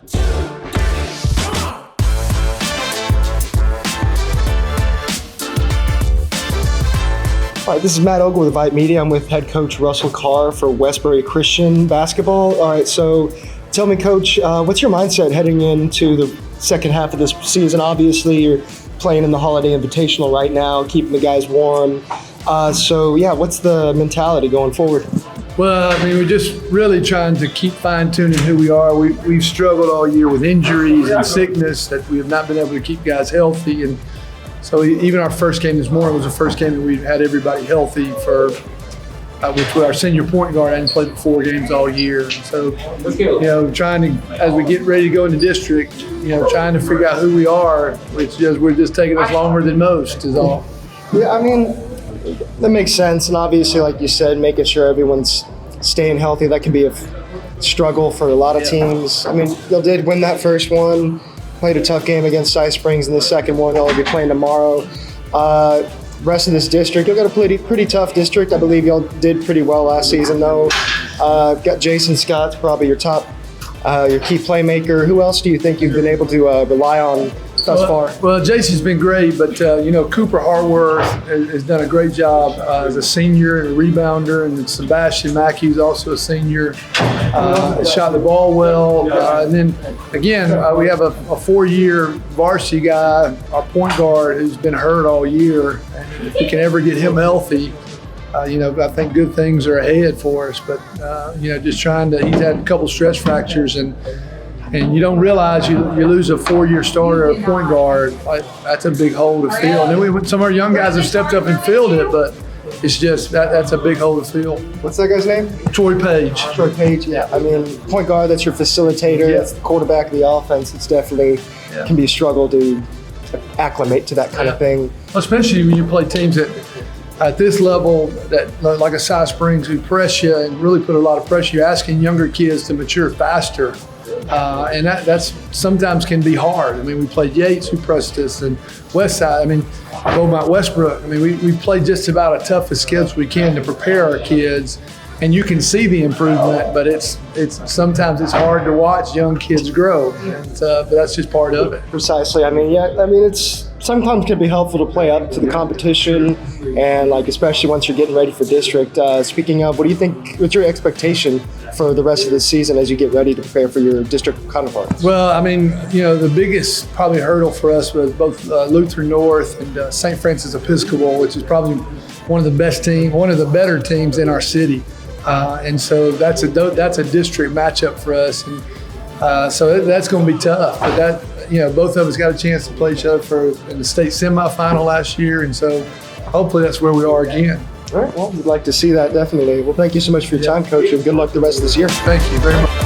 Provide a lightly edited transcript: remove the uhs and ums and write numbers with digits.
All right, this is Matt Ogle with VYPE Media. I'm with head coach Russell Carr for Westbury Christian basketball. All right, so tell me, Coach, what's your mindset heading into the second half of this season? Obviously, you're playing in the Holiday Invitational right now, keeping the guys warm. So, what's the mentality going forward? Well, I mean, we're just really trying to keep fine-tuning who we are. We've struggled all year with injuries and sickness, that we have not been able to keep guys healthy. And so even our first game this morning was the first game that we had everybody healthy for, which our senior point guard hadn't played 4 games all year. So, trying to, as we get ready to go into district, trying to figure out who we are, we're just taking us longer than most is all. Yeah, I mean, that makes sense. And obviously, like you said, making sure everyone's staying healthy, that can be a struggle for a lot of teams. I mean, y'all did win that first one. Played a tough game against Cy Springs in the second one. Y'all will be playing tomorrow. Rest of this district, you'll got a pretty tough district. I believe y'all did pretty well last season, though. Got Jason Scott, probably your key playmaker. Who else do you think you've been able to rely on thus far? Well, Jason's been great, but Cooper Hartworth has done a great job as a senior and a rebounder, and Sebastian Mackey, who's also a senior, shot the ball well. And then again, we have a 4-year varsity guy, our point guard, who's been hurt all year. If we can ever get him healthy, I think good things are ahead for us. But just trying to, he's had a couple stress fractures, and you don't realize you lose a 4-year starter, a point guard. That's a big hole to fill. And then some of our young guys have stepped up and filled it, but it's just that's a big hole to fill. What's that guy's name? Troy Page. Troy Page, yeah. I mean, point guard, that's your facilitator. Yeah. That's the quarterback of the offense. It's definitely can be a struggle to acclimate to that kind of thing. Especially when you play teams at this level, that like a Cy Springs, who press you and really put a lot of pressure. You're asking younger kids to mature faster. And that's sometimes can be hard. I mean, we played Yates, who pressed us, and Westside. I mean, Beaumont, Westbrook. I mean, we played just about the toughest schedule we can to prepare our kids, and you can see the improvement. But it's sometimes it's hard to watch young kids grow, but that's just part of it. Precisely. I mean, it's sometimes can be helpful to play up to the competition, and especially once you're getting ready for district. Speaking of, what do you think? What's your expectation for the rest of the season as you get ready to prepare for your district counterparts? Well, I mean, the biggest probably hurdle for us was both Lutheran North and St. Francis Episcopal, which is probably one of the better teams in our city, and so that's a district matchup for us, and so that's going to be tough. But both of us got a chance to play each other in the state semifinal last year, and so hopefully that's where we are again. All right, well, we'd like to see that, definitely. Well, thank you so much for your time, Coach, and good luck the rest of this year. Thank you very much.